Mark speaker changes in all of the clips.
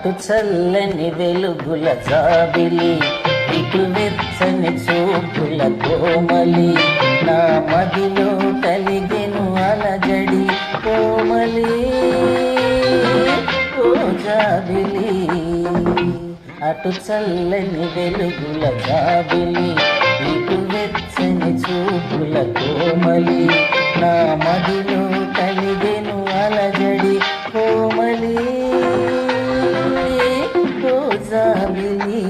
Speaker 1: అటు చల్లని వెలుగుల జాబిలి, ఇటు వెచ్చని చూపుల కోమలి, నా మదిలో కలిగెను అలజడి కోమలి ఓ జాబిలి. అటు చల్లని వెలుగుల జాబిలి, ఇటు వెచ్చని చూపుల కోమలి, నా మదిలో కలిగెను అలజడి కోమలి ఓ జాబిలి.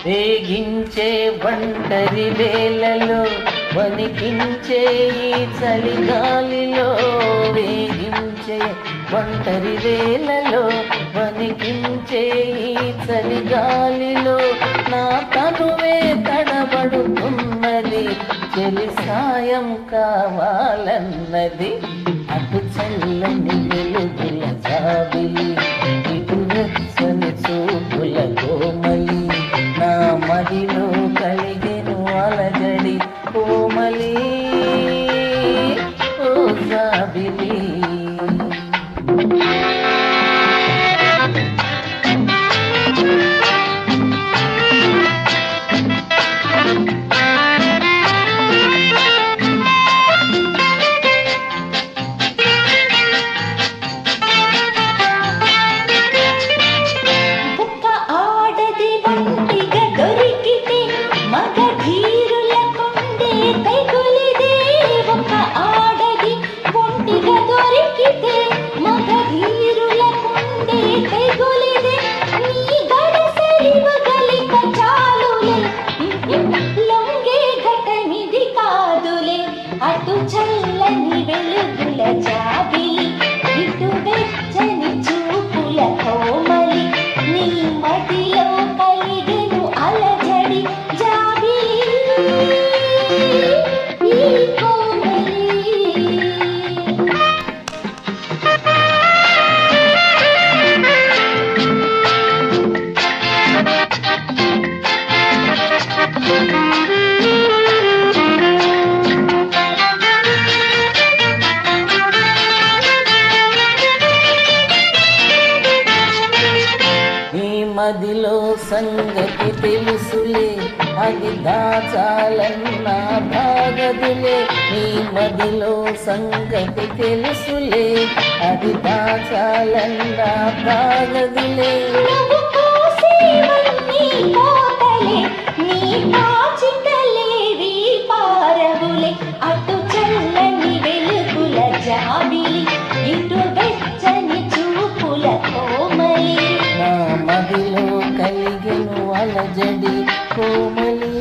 Speaker 1: వేగించే ఒంటరి వేళలో వణికించే ఈ చలిగాలిలో, వేగించే ఒంటరి వేళలో వణికించే ఈ చలిగాలిలో, నా తనువే తడబడుతున్నది, చెలి సాయం కావాలన్నది. అటు చల్లని వెలుగుల జాబిలి, ఇటు వెచ్చని చూపుల కోమలి, నా మదిలో కలిగెను అలజడి కోమలి ఓ జాబిలి.
Speaker 2: అటు చల్లని వెలుగుల జాబిలి, ఇటు వెచ్చని చూపుల కోమలి, నీ మదిలో కలిగెను అలజడి జాబిలి ఈ కోమలి.
Speaker 1: మదిలో సంగతి తెలుసులే, అది దాచాలన్నా భాగదులే, నీ మదిలో సంగతి తెలుసులే, అది దాచాలన్నా భాగదులే.
Speaker 2: అటు చల్లని వెలుగుల జాబిలి, ఇటు వెచ్చని చూపుల కోమలి,
Speaker 1: నా మదిలో కలిగెను అలజడి కోమలి.